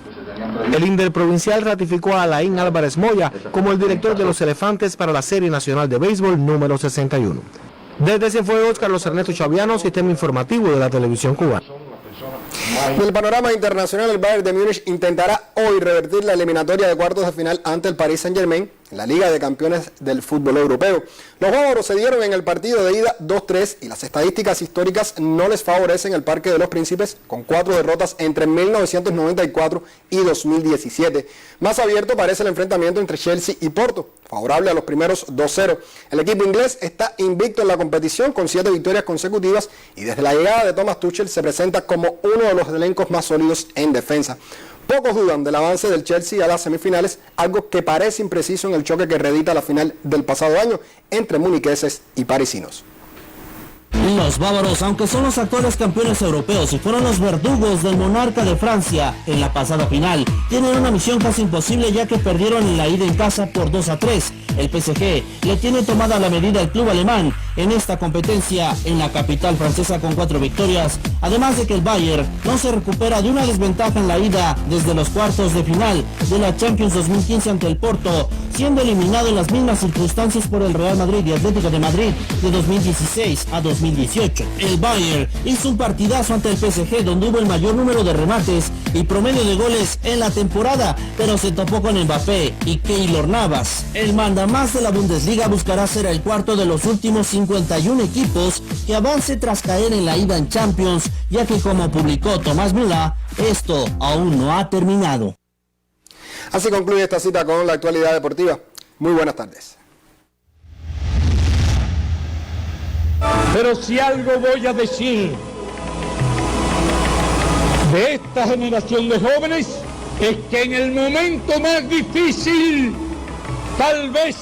El INDER provincial ratificó a Alain Álvarez Moya como el director de los elefantes para la Serie Nacional de Béisbol número 61. Desde Cienfuegos, Carlos Ernesto Chaviano, Sistema Informativo de la Televisión Cubana. En el panorama internacional, el Bayern de Múnich intentará hoy revertir la eliminatoria de cuartos de final ante el Paris Saint-Germain en la Liga de Campeones del Fútbol Europeo. Los bávaros se dieron en el partido de ida 2-3 y las estadísticas históricas no les favorecen el Parque de los Príncipes, con 4 derrotas entre 1994 y 2017. Más abierto parece el enfrentamiento entre Chelsea y Porto, favorable a los primeros 2-0. El equipo inglés está invicto en la competición con 7 victorias consecutivas y desde la llegada de Thomas Tuchel se presenta como uno de los elencos más sólidos en defensa. Pocos dudan del avance del Chelsea a las semifinales, algo que parece impreciso en el choque que reedita la final del pasado año entre muniqueses y parisinos. Los bávaros, aunque son los actuales campeones europeos y fueron los verdugos del monarca de Francia en la pasada final, tienen una misión casi imposible ya que perdieron en la ida en casa por 2-3. El PSG le tiene tomada la medida al club alemán en esta competencia en la capital francesa con 4 victorias, además de que el Bayern no se recupera de una desventaja en la ida desde los cuartos de final de la Champions 2015 ante el Porto, siendo eliminado en las mismas circunstancias por el Real Madrid y Atlético de Madrid de 2016 a 2018. El Bayern hizo un partidazo ante el PSG donde hubo el mayor número de remates y promedio de goles en la temporada, pero se topó con Mbappé y Keylor Navas. El mandamás de la Bundesliga buscará ser el cuarto de los últimos 51 equipos que avance tras caer en la ida en Champions, ya que como publicó Tomás Müller, esto aún no ha terminado. Así concluye esta cita con la actualidad deportiva. Muy buenas tardes. Pero si algo voy a decir de esta generación de jóvenes es que en el momento más difícil, tal vez,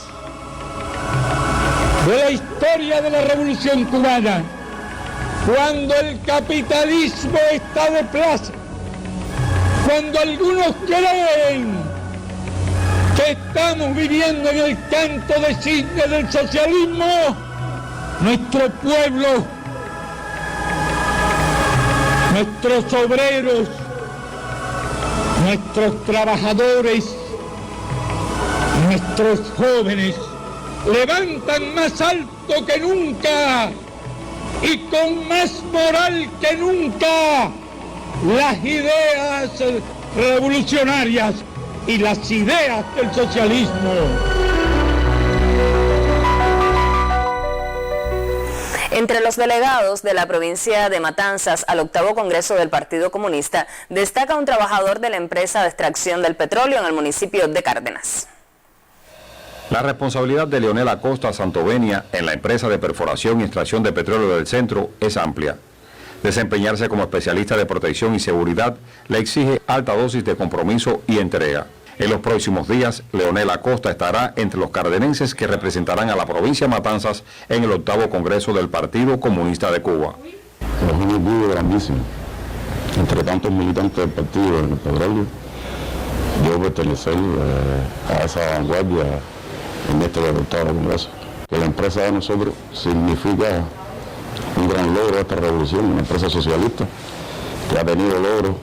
de la historia de la Revolución Cubana, cuando el capitalismo está de plaza, cuando algunos creen que estamos viviendo en el canto de cisne del socialismo, nuestro pueblo, nuestros obreros, nuestros trabajadores, nuestros jóvenes levantan más alto que nunca y con más moral que nunca las ideas revolucionarias y las ideas del socialismo. Entre los delegados de la provincia de Matanzas al 8º Congreso del Partido Comunista destaca un trabajador de la empresa de extracción del petróleo en el municipio de Cárdenas. La responsabilidad de Leonel Acosta Santovenia en la empresa de perforación y extracción de petróleo del centro es amplia. Desempeñarse como especialista de protección y seguridad le exige alta dosis de compromiso y entrega. En los próximos días, Leonel Acosta estará entre los cardenenses que representarán a la provincia de Matanzas en el 8º Congreso del Partido Comunista de Cuba. Es un orgullo grandísimo. Entre tantos militantes del partido en el petróleo, yo pertenecer a esa vanguardia en este 8º Congreso. Que la empresa de nosotros significa un gran logro de esta revolución, una empresa socialista que ha tenido logros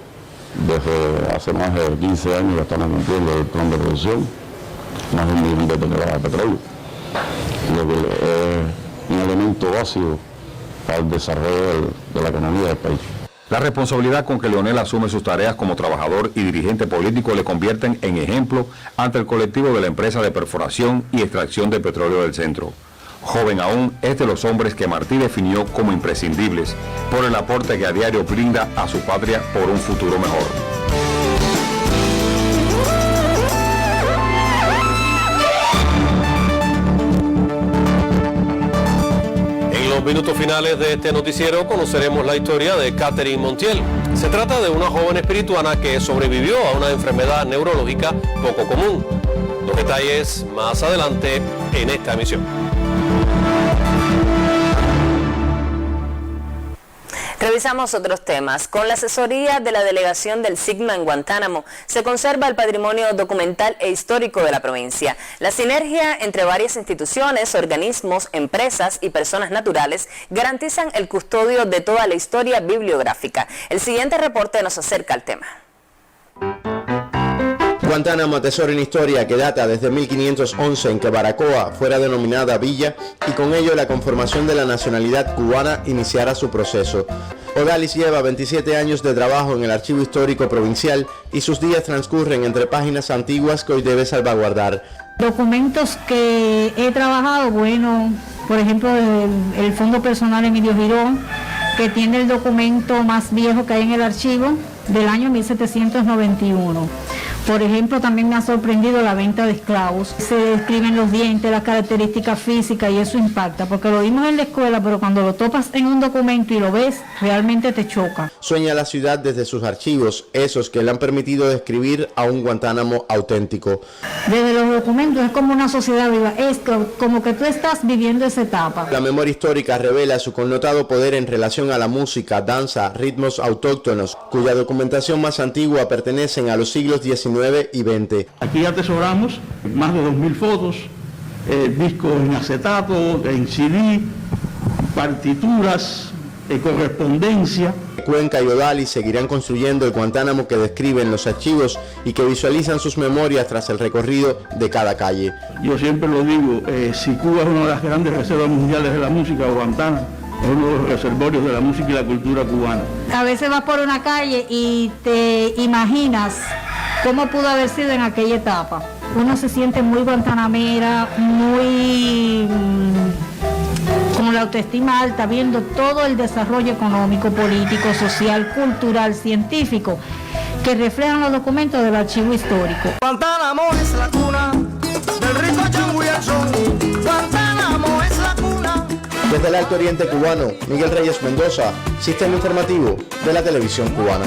desde hace más de 15 años que están cumpliendo el plan de producción, más de 1 millón de toneladas de petróleo, lo que es un elemento básico para el desarrollo de la economía del país. La responsabilidad con que Leonel asume sus tareas como trabajador y dirigente político le convierten en ejemplo ante el colectivo de la empresa de perforación y extracción de petróleo del centro. Joven aún, es de los hombres que Martí definió como imprescindibles por el aporte que a diario brinda a su patria por un futuro mejor. En los minutos finales de este noticiero conoceremos la historia de Catherine Montiel. Se trata de una joven espirituana que sobrevivió a una enfermedad neurológica poco común. Los detalles más adelante en esta emisión. Revisamos otros temas. Con la asesoría de la delegación del SIGMA en Guantánamo, se conserva el patrimonio documental e histórico de la provincia. La sinergia entre varias instituciones, organismos, empresas y personas naturales garantizan el custodio de toda la historia bibliográfica. El siguiente reporte nos acerca al tema. Guantánamo atesora una historia que data desde 1511 en que Baracoa fuera denominada villa y con ello la conformación de la nacionalidad cubana iniciara su proceso. Odalis lleva 27 años de trabajo en el Archivo Histórico Provincial y sus días transcurren entre páginas antiguas que hoy debe salvaguardar. Documentos que he trabajado, bueno, por ejemplo, el Fondo Personal Emilio Girón, que tiene el documento más viejo que hay en el archivo, del año 1791. Por ejemplo, también me ha sorprendido la venta de esclavos. Se describen los dientes, las características físicas y eso impacta, porque lo vimos en la escuela, pero cuando lo topas en un documento y lo ves, realmente te choca. Sueña la ciudad desde sus archivos, esos que le han permitido describir a un Guantánamo auténtico. Desde los documentos es como una sociedad viva, es como que tú estás viviendo esa etapa. La memoria histórica revela su connotado poder en relación a la música, danza, ritmos autóctonos, cuya documentación más antigua pertenecen a los siglos XIX y XX. Aquí atesoramos más de 2.000 fotos, discos en acetato, en CD, partituras, correspondencia. Cuenca y Odali seguirán construyendo el Guantánamo que describen los archivos y que visualizan sus memorias tras el recorrido de cada calle. Yo siempre lo digo, si Cuba es una de las grandes reservas mundiales de la música, Guantánamo es uno de los reservorios de la música y la cultura cubana. A veces vas por una calle y te imaginas cómo pudo haber sido en aquella etapa. Uno se siente muy guantanamera, muy con la autoestima alta, viendo todo el desarrollo económico, político, social, cultural, científico, que reflejan los documentos del archivo histórico. Guantánamo es la cuna del rico chango y el son. Guantánamo es la cuna. Desde el Alto Oriente cubano, Miguel Reyes Mendoza, Sistema Informativo de la Televisión Cubana.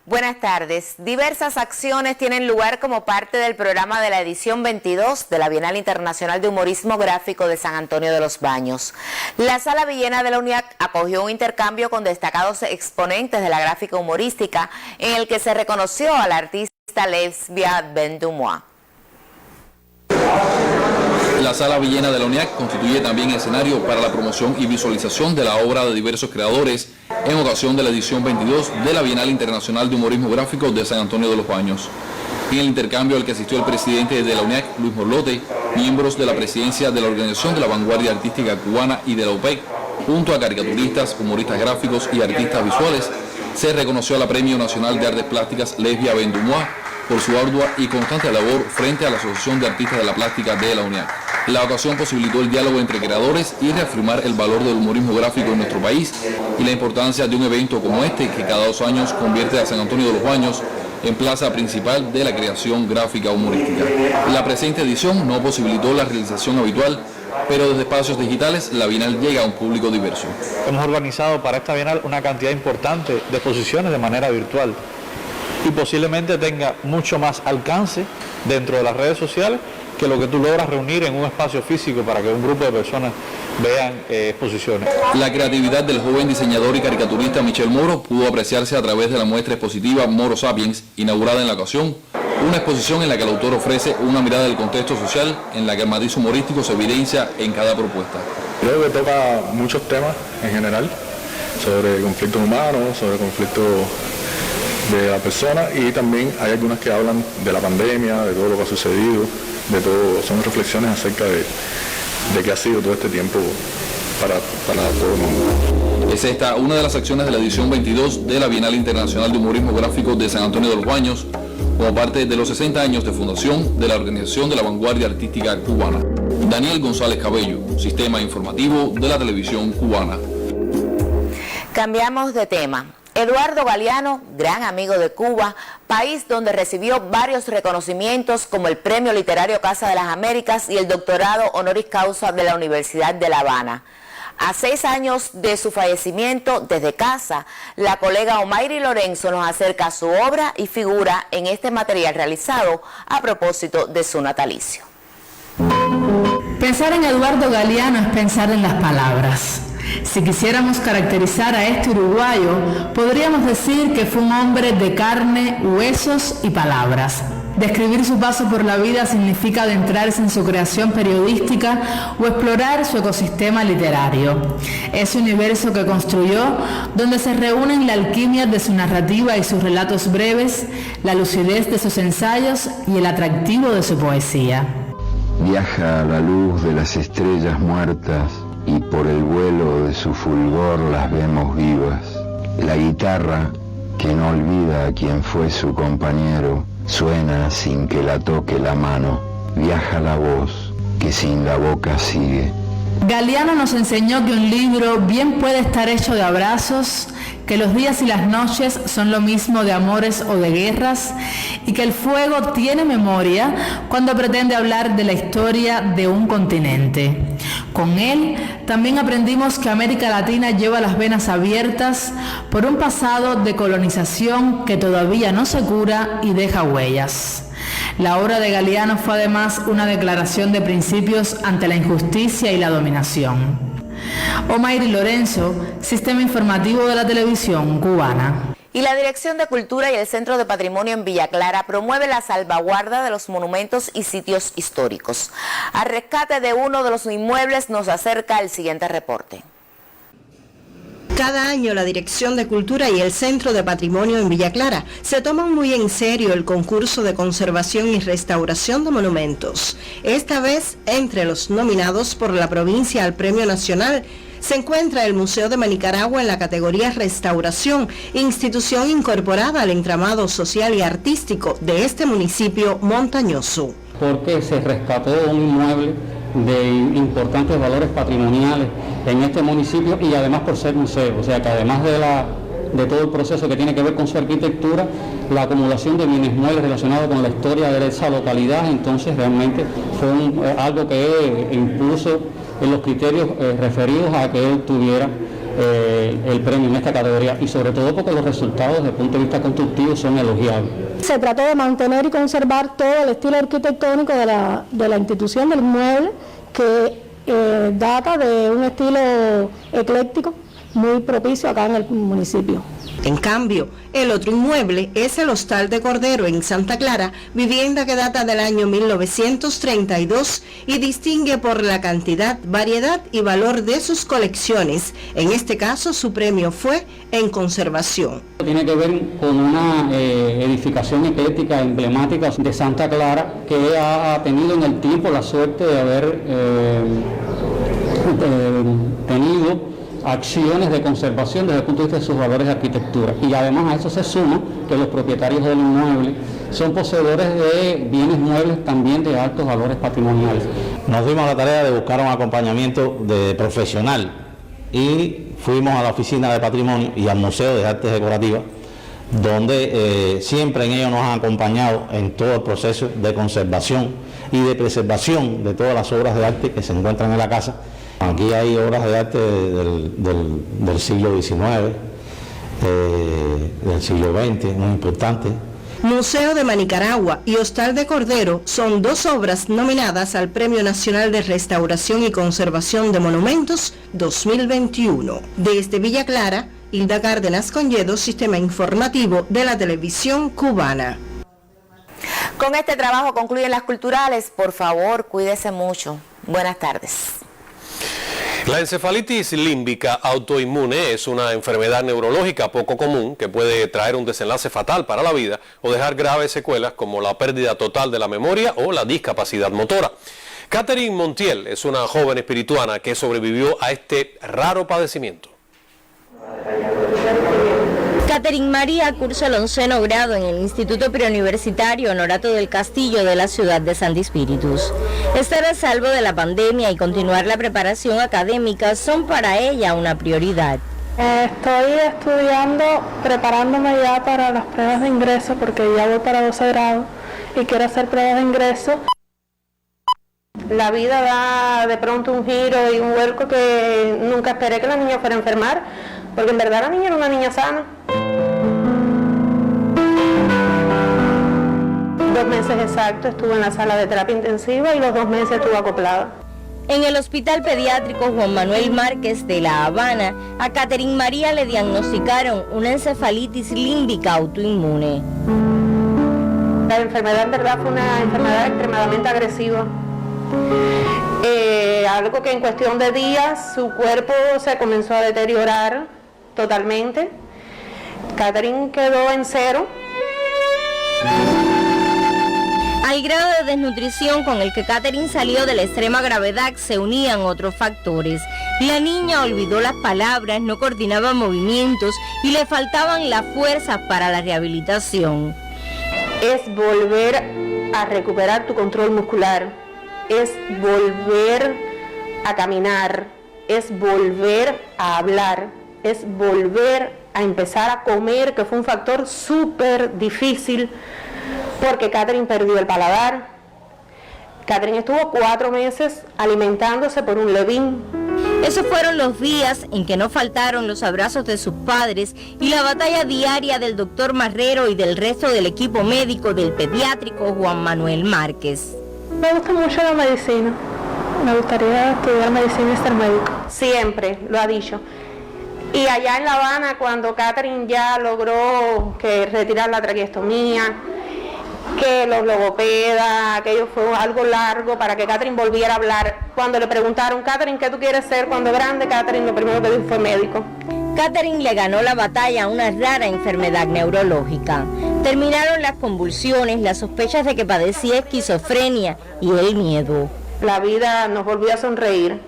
Buenas tardes. Diversas acciones tienen lugar como parte del programa de la edición 22 de la Bienal Internacional de Humorismo Gráfico de San Antonio de los Baños. La Sala Villena de la UNIAC acogió un intercambio con destacados exponentes de la gráfica humorística en el que se reconoció a la artista Lesbia Bendumois. La Sala Villena de la UNIAC constituye también escenario para la promoción y visualización de la obra de diversos creadores en ocasión de la edición 22 de la Bienal Internacional de Humorismo Gráfico de San Antonio de los Baños. En el intercambio al que asistió el presidente de la UNIAC, Luis Morlote, miembros de la presidencia de la Organización de la Vanguardia Artística Cubana y de la OPEC, junto a caricaturistas, humoristas gráficos y artistas visuales, se reconoció a la Premio Nacional de Artes Plásticas Lesbia Bendumois por su ardua y constante labor frente a la Asociación de Artistas de la Plástica de la UNIAC. La ocasión posibilitó el diálogo entre creadores y reafirmar el valor del humorismo gráfico en nuestro país y la importancia de un evento como este que cada 2 años convierte a San Antonio de los Baños en plaza principal de la creación gráfica humorística. La presente edición no posibilitó la realización habitual, pero desde espacios digitales la Bienal llega a un público diverso. Hemos organizado para esta Bienal una cantidad importante de exposiciones de manera virtual y posiblemente tenga mucho más alcance dentro de las redes sociales que lo que tú logras reunir en un espacio físico para que un grupo de personas vean exposiciones. La creatividad del joven diseñador y caricaturista Michel Moro pudo apreciarse a través de la muestra expositiva Moro Sapiens, inaugurada en la ocasión, una exposición en la que el autor ofrece una mirada del contexto social en la que el matiz humorístico se evidencia en cada propuesta. Creo que toca muchos temas en general, sobre conflictos humanos, sobre conflictos de la persona, y también hay algunas que hablan de la pandemia, de todo lo que ha sucedido, de todo, son reflexiones acerca de qué ha sido todo este tiempo para todo el mundo. Es esta una de las acciones de la edición 22 de la Bienal Internacional de Humorismo Gráfico de San Antonio de los Baños, como parte de los 60 años de fundación de la Organización de la Vanguardia Artística Cubana. Daniel González Cabello, Sistema Informativo de la Televisión Cubana. Cambiamos de tema. Eduardo Galeano, gran amigo de Cuba, país donde recibió varios reconocimientos como el Premio Literario Casa de las Américas y el doctorado honoris causa de la Universidad de La Habana. A 6 años de su fallecimiento, desde casa, la colega Omairi Lorenzo nos acerca su obra y figura en este material realizado a propósito de su natalicio. Pensar en Eduardo Galeano es pensar en las palabras. Si quisiéramos caracterizar a este uruguayo, podríamos decir que fue un hombre de carne, huesos y palabras. Describir su paso por la vida significa adentrarse en su creación periodística o explorar su ecosistema literario. Ese universo que construyó, donde se reúnen la alquimia de su narrativa y sus relatos breves, la lucidez de sus ensayos y el atractivo de su poesía. Viaja a la luz de las estrellas muertas y por el vuelo de su fulgor las vemos vivas. La guitarra, que no olvida a quien fue su compañero, suena sin que la toque la mano. Viaja la voz, que sin la boca sigue. Galeano nos enseñó que un libro bien puede estar hecho de abrazos, que los días y las noches son lo mismo de amores o de guerras, y que el fuego tiene memoria cuando pretende hablar de la historia de un continente. Con él también aprendimos que América Latina lleva las venas abiertas por un pasado de colonización que todavía no se cura y deja huellas. La obra de Galeano fue además una declaración de principios ante la injusticia y la dominación. Omairi Lorenzo, Sistema Informativo de la Televisión Cubana. Y la Dirección de Cultura y el Centro de Patrimonio en Villa Clara promueve la salvaguarda de los monumentos y sitios históricos. Al rescate de uno de los inmuebles nos acerca el siguiente reporte. Cada año la Dirección de Cultura y el Centro de Patrimonio en Villa Clara se toman muy en serio el concurso de conservación y restauración de monumentos. Esta vez, entre los nominados por la provincia al Premio Nacional, se encuentra el Museo de Manicaragua en la categoría Restauración, institución incorporada al entramado social y artístico de este municipio montañoso. Porque se rescató un inmueble de importantes valores patrimoniales en este municipio y además por ser museo, o sea que además de todo el proceso que tiene que ver con su arquitectura, la acumulación de bienes muebles relacionados con la historia de esa localidad, entonces realmente fue algo que impuso en los criterios referidos a que él tuviera el premio en esta categoría, y sobre todo porque los resultados desde el punto de vista constructivo son elogiables. Se trató de mantener y conservar todo el estilo arquitectónico de la institución del inmueble, que data de un estilo ecléctico muy propicio acá en el municipio. En cambio, el otro inmueble es el Hostal de Cordero en Santa Clara, vivienda que data del año 1932 y distingue por la cantidad, variedad y valor de sus colecciones. En este caso, su premio fue en conservación. Tiene que ver con una edificación ecléctica emblemática de Santa Clara que ha tenido en el tiempo la suerte de haber tenido acciones de conservación desde el punto de vista de sus valores de arquitectura, y además a eso se suma que los propietarios del inmueble son poseedores de bienes muebles también de altos valores patrimoniales. Nos dimos la tarea de buscar un acompañamiento de profesional y fuimos a la oficina de patrimonio y al Museo de Artes Decorativas, donde siempre en ellos nos han acompañado en todo el proceso de conservación y de preservación de todas las obras de arte que se encuentran en la casa. Aquí hay obras de arte del siglo XIX, del siglo XX, muy importantes. Museo de Manicaragua y Hostal de Cordero son dos obras nominadas al Premio Nacional de Restauración y Conservación de Monumentos 2021. Desde Villa Clara, Hilda Cárdenas Conyedo, Sistema Informativo de la Televisión Cubana. Con este trabajo concluyen las culturales. Por favor, cuídese mucho. Buenas tardes. La encefalitis límbica autoinmune es una enfermedad neurológica poco común que puede traer un desenlace fatal para la vida o dejar graves secuelas como la pérdida total de la memoria o la discapacidad motora. Catherine Montiel es una joven espirituana que sobrevivió a este raro padecimiento. Catherine María cursa el 11º grado en el Instituto Preuniversitario Honorato del Castillo de la ciudad de Santi Spíritus. Estar a salvo de la pandemia y continuar la preparación académica son para ella una prioridad. Estoy estudiando, preparándome ya para las pruebas de ingreso porque ya voy para 12 grados y quiero hacer pruebas de ingreso. La vida da de pronto un giro y un vuelco que nunca esperé que la niña fuera a enfermar, porque en verdad la niña era una niña sana. 2 meses exactos estuve en la sala de terapia intensiva y los 2 meses estuve acoplada. En el Hospital Pediátrico Juan Manuel Márquez de La Habana, a Catherine María le diagnosticaron una encefalitis límbica autoinmune. La enfermedad en verdad fue una enfermedad extremadamente agresiva. Algo que en cuestión de días su cuerpo se comenzó a deteriorar totalmente. Catherine quedó en 0. Al grado de desnutrición con el que Catherine salió de la extrema gravedad se unían otros factores. La niña olvidó las palabras, no coordinaba movimientos y le faltaban las fuerzas para la rehabilitación. Es volver a recuperar tu control muscular, es volver a caminar, es volver a hablar, es volver a empezar a comer, que fue un factor súper difícil porque Catherine perdió el paladar. Catherine estuvo 4 meses alimentándose por un levín. Esos fueron los días en que no faltaron los abrazos de sus padres y la batalla diaria del doctor Marrero y del resto del equipo médico del pediátrico Juan Manuel Márquez. Me gusta mucho la medicina. Me gustaría estudiar medicina y ser médico. Siempre lo ha dicho. Y allá en La Habana, cuando Catherine ya logró retirar la traqueostomía, que los logopedas, aquello fue algo largo para que Catherine volviera a hablar. Cuando le preguntaron, Catherine, ¿qué tú quieres ser cuando grande? Catherine lo primero que dijo fue médico. Catherine le ganó la batalla a una rara enfermedad neurológica. Terminaron las convulsiones, las sospechas de que padecía esquizofrenia y el miedo. La vida nos volvió a sonreír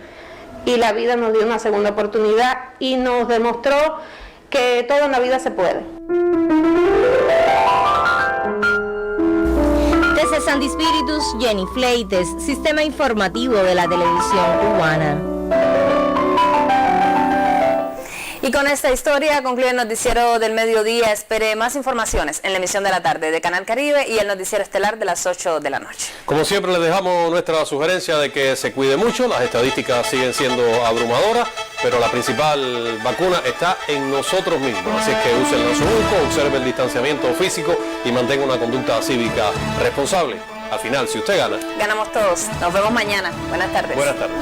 y la vida nos dio una segunda oportunidad y nos demostró que todo en la vida se puede. Desde Sandy Spiritus, Jenny Fleites, Sistema Informativo de la Televisión Cubana. Y con esta historia concluye el noticiero del mediodía. Espere más informaciones en la emisión de la tarde de Canal Caribe y el noticiero estelar de las 8 de la noche. Como siempre les dejamos nuestra sugerencia de que se cuide mucho. Las estadísticas siguen siendo abrumadoras, pero la principal vacuna está en nosotros mismos. Así es que use el nasobuco, observe el distanciamiento físico y mantenga una conducta cívica responsable. Al final, si usted gana, ganamos todos. Nos vemos mañana. Buenas tardes. Buenas tardes.